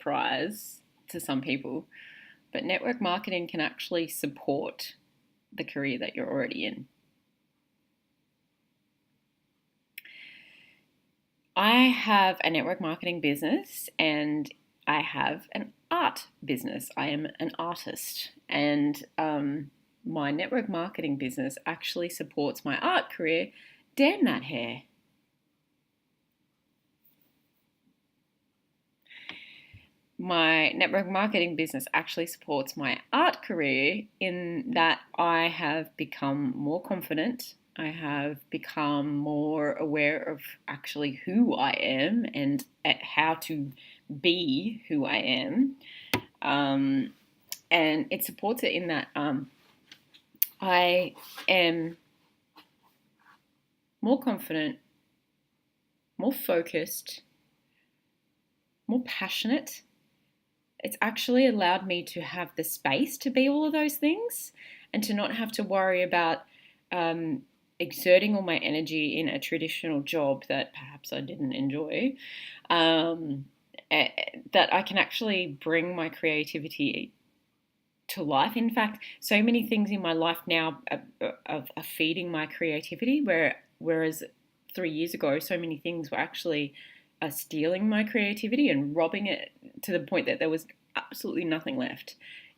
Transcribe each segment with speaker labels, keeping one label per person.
Speaker 1: surprise to some people, but network marketing can actually support the career that you're already in. I have a network marketing business and I have an art business. I am an artist, and my network marketing business actually supports my art career. Damn that hair. My network marketing business actually supports my art career in that I have become more confident. I have become more aware of actually who I am and how to be who I am. And it supports it in that I am more confident, more focused, more passionate. It's actually allowed me to have the space to be all of those things and to not have to worry about exerting all my energy in a traditional job that perhaps I didn't enjoy, that I can actually bring my creativity to life. In fact, so many things in my life now are feeding my creativity, whereas 3 years ago, so many things were actually stealing my creativity and robbing it to the point that there was absolutely nothing left.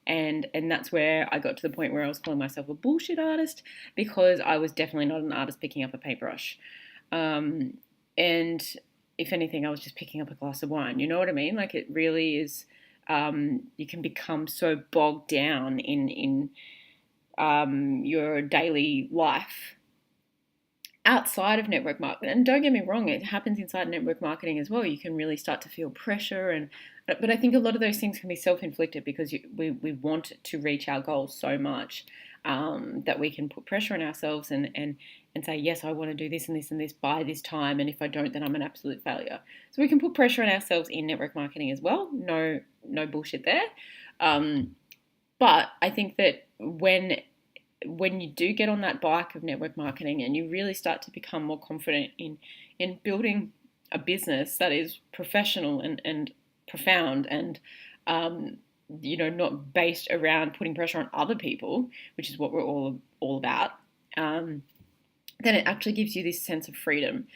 Speaker 1: And that's where I got to the point where I was calling myself a bullshit artist, because I was definitely not an artist picking up a paintbrush. And if anything, I was just picking up a glass of wine. You know what I mean? Like, it really is, you can become so bogged down in your daily life outside of network marketing. And don't get me wrong, it happens inside network marketing as well. You can really start to feel pressure, but I think a lot of those things can be self-inflicted because we want to reach our goals so much that we can put pressure on ourselves and say, yes, I want to do this and this and this by this time, and if I don't, then I'm an absolute failure. So we can put pressure on ourselves in network marketing as well. No bullshit there. But I think that when you do get on that bike of network marketing and you really start to become more confident in building a business that is professional and profound and not based around putting pressure on other people, which is what we're all about, then it actually gives you this sense of freedom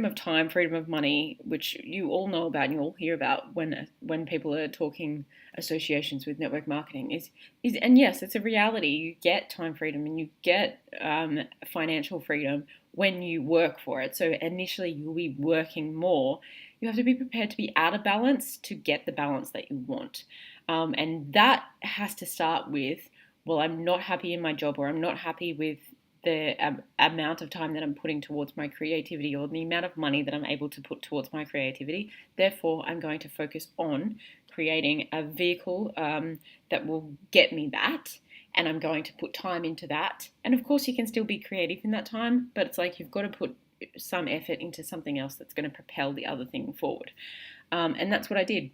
Speaker 1: of time, freedom of money, which you all know about and you all hear about when people are talking associations with network marketing. And yes, it's a reality. You get time freedom and you get financial freedom when you work for it. So initially you'll be working more. You have to be prepared to be out of balance to get the balance that you want. And that has to start with, well, I'm not happy in my job, or I'm not happy with the amount of time that I'm putting towards my creativity, or the amount of money that I'm able to put towards my creativity. Therefore, I'm going to focus on creating a vehicle that will get me that, and I'm going to put time into that. And of course, you can still be creative in that time, but it's like you've got to put some effort into something else that's going to propel the other thing forward. And that's what I did.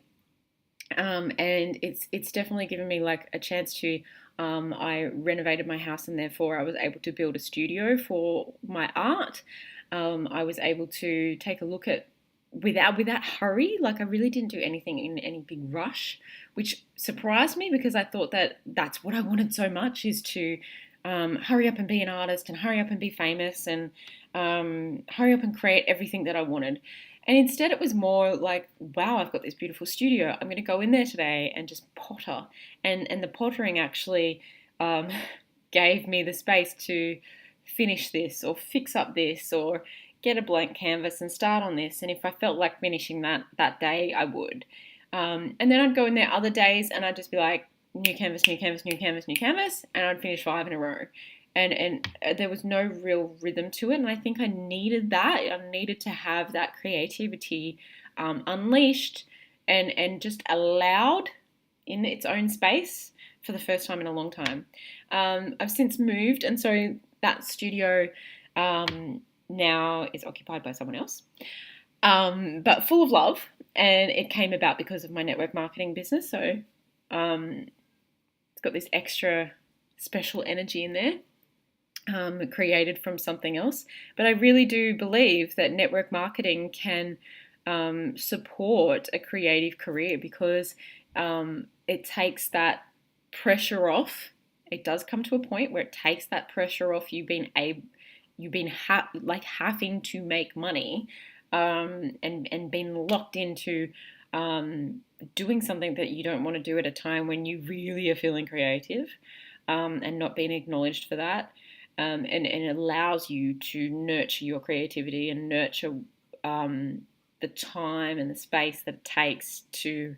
Speaker 1: And it's definitely given me like a chance to. I renovated my house, and therefore I was able to build a studio for my art. I was able to take a look at without hurry. Like, I really didn't do anything in any big rush, which surprised me because I thought that that's what I wanted so much, is to hurry up and be an artist and hurry up and be famous and hurry up and create everything that I wanted. And instead it was more like, wow, I've got this beautiful studio. I'm going to go in there today and just potter. And the pottering actually gave me the space to finish this or fix up this or get a blank canvas and start on this. And if I felt like finishing that day, I would. And then I'd go in there other days and I'd just be like, new canvas, new canvas, new canvas, new canvas. And I'd finish 5 in a row. And there was no real rhythm to it, and I think I needed that. I needed to have that creativity unleashed and just allowed in its own space for the first time in a long time. I've since moved, and so that studio now is occupied by someone else, but full of love, and it came about because of my network marketing business, so it's got this extra special energy in there. Created from something else. But I really do believe that network marketing can support a creative career, because it takes that pressure off. It does come to a point where it takes that pressure off like having to make money, and being locked into doing something that you don't want to do at a time when you really are feeling creative, and not being acknowledged for that. And it allows you to nurture your creativity and nurture the time and the space that it takes to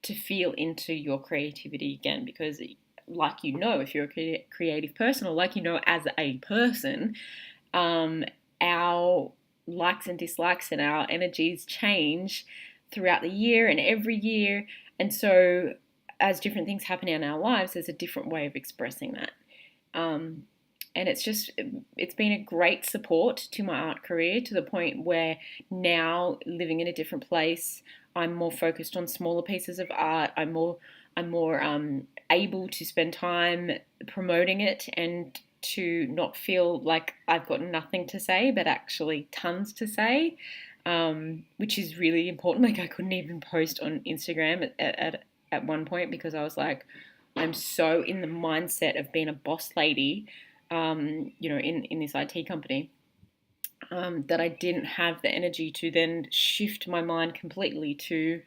Speaker 1: to feel into your creativity again. Because, like, if you're a creative person, or like, as a person, our likes and dislikes and our energies change throughout the year and every year. And so as different things happen in our lives, there's a different way of expressing that. And it's been a great support to my art career, to the point where now, living in a different place, I'm more focused on smaller pieces of art. I'm more able to spend time promoting it, and to not feel like I've got nothing to say, but actually tons to say, which is really important. Like, I couldn't even post on Instagram at one point, because I was like, I'm so in the mindset of being a boss lady, in this IT company, that I didn't have the energy to then shift my mind completely to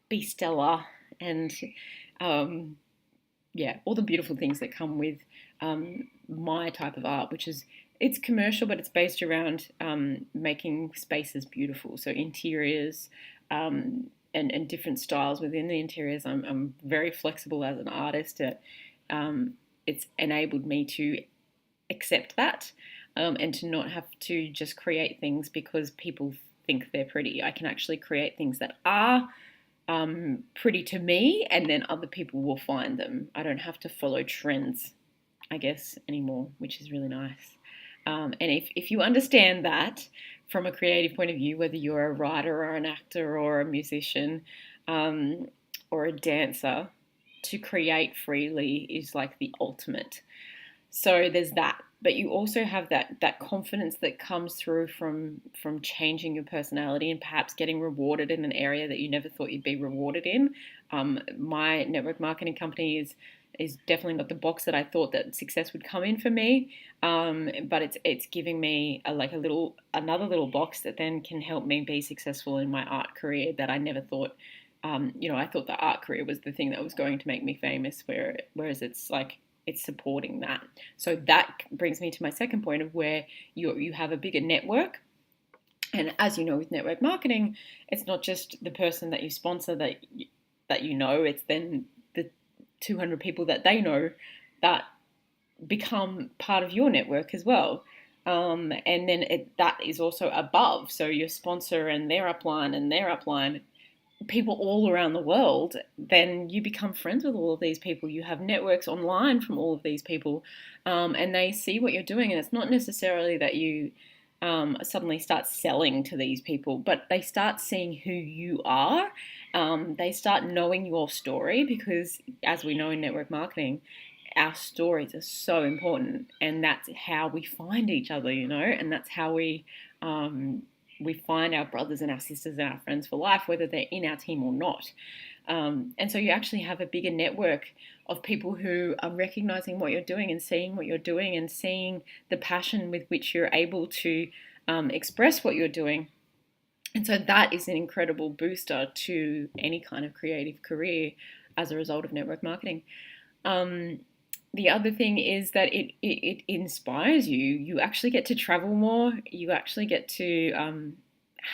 Speaker 1: be stellar, and all the beautiful things that come with my type of art, which is, it's commercial, but it's based around making spaces beautiful. So interiors, and different styles within the interiors. I'm very flexible as an artist. It's enabled me to accept that, and to not have to just create things because people think they're pretty. I can actually create things that are pretty to me, and then other people will find them. I don't have to follow trends, I guess, anymore, which is really nice. And if you understand that from a creative point of view, whether you're a writer or an actor or a musician, or a dancer, to create freely is like the ultimate. So there's that. But you also have that confidence that comes through from changing your personality, and perhaps getting rewarded in an area that you never thought you'd be rewarded in. My network marketing company is definitely not the box that I thought that success would come in for me. But it's giving me another little box that then can help me be successful in my art career, that I never thought. I thought the art career was the thing that was going to make me famous, whereas it's like, it's supporting that. So that brings me to my second point of where you have a bigger network. And as you know, with network marketing, it's not just the person that you sponsor that it's then the 200 people that they know that become part of your network as well. And then that is also above. So your sponsor and their upline, people all around the world, then you become friends with all of these people. You have networks online from all of these people, and they see what you're doing. And it's not necessarily that you suddenly start selling to these people, but they start seeing who you are. They start knowing your story, because as we know in network marketing, our stories are so important, and that's how we find each other, and that's how we find our brothers and our sisters and our friends for life, whether they're in our team or not. And so you actually have a bigger network of people who are recognizing what you're doing, and seeing what you're doing, and seeing the passion with which you're able to express what you're doing. And so that is an incredible booster to any kind of creative career as a result of network marketing. The other thing is that it inspires you. You actually get to travel more. You actually get to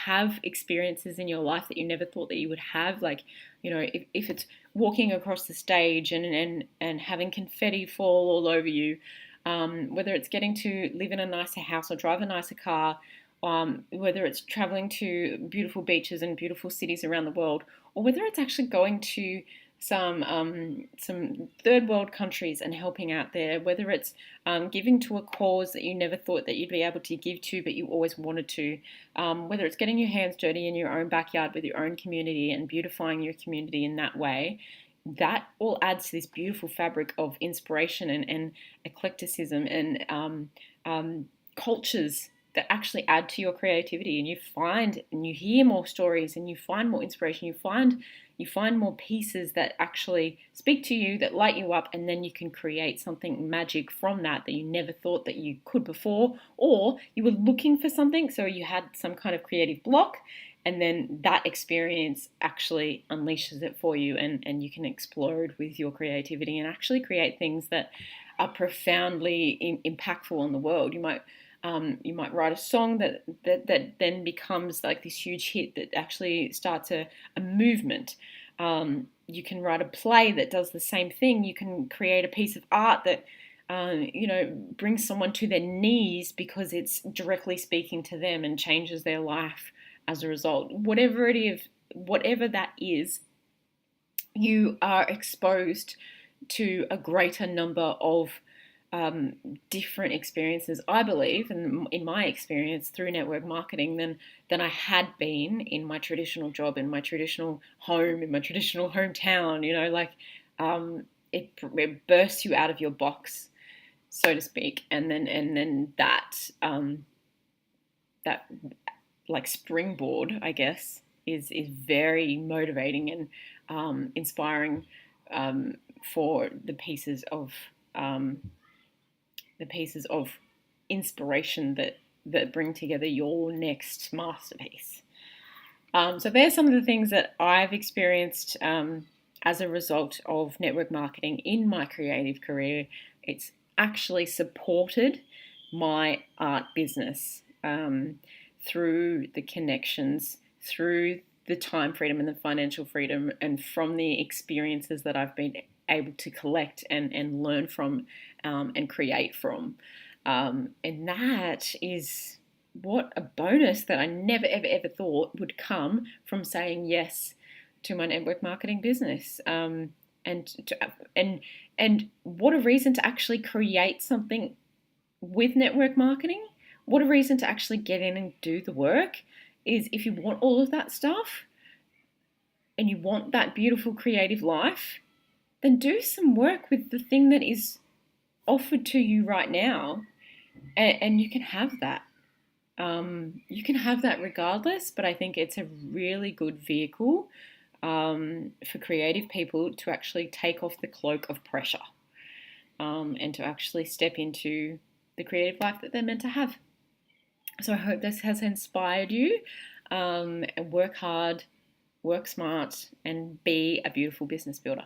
Speaker 1: have experiences in your life that you never thought that you would have. Like, if it's walking across the stage and having confetti fall all over you, whether it's getting to live in a nicer house or drive a nicer car, whether it's traveling to beautiful beaches and beautiful cities around the world, or whether it's actually going to some third world countries and helping out there, whether it's giving to a cause that you never thought that you'd be able to give to, but you always wanted to, whether it's getting your hands dirty in your own backyard with your own community and beautifying your community in that way, that all adds to this beautiful fabric of inspiration and eclecticism and cultures that actually add to your creativity, and you find and you hear more stories, and you find more inspiration, you find more pieces that actually speak to you, that light you up, and then you can create something magic from that you never thought that you could before, or you were looking for something, so you had some kind of creative block, and then that experience actually unleashes it for you, and you can explode with your creativity and actually create things that are profoundly impactful on the world. You might write a song that then becomes like this huge hit that actually starts a movement. You can write a play that does the same thing. You can create a piece of art that brings someone to their knees because it's directly speaking to them and changes their life as a result. Whatever that is, you are exposed to a greater number of different experiences, I believe, and in my experience through network marketing than I had been in my traditional job, in my traditional home, in my traditional hometown. It bursts you out of your box, so to speak, and then that like springboard, I guess, is very motivating and inspiring for the pieces of inspiration that bring together your next masterpiece. So there's some of the things that I've experienced as a result of network marketing in my creative career. It's actually supported my art business through the connections, through the time freedom and the financial freedom, and from the experiences that I've been able to collect and learn from and create from. And that is what a bonus that I never, ever, ever thought would come from saying yes to my network marketing business. And what a reason to actually create something with network marketing. What a reason to actually get in and do the work is if you want all of that stuff and you want that beautiful creative life, then do some work with the thing that is offered to you right now, and you can have that. You can have that regardless, but I think it's a really good vehicle for creative people to actually take off the cloak of pressure and to actually step into the creative life that they're meant to have. So I hope this has inspired you. Work hard, work smart, and be a beautiful business builder.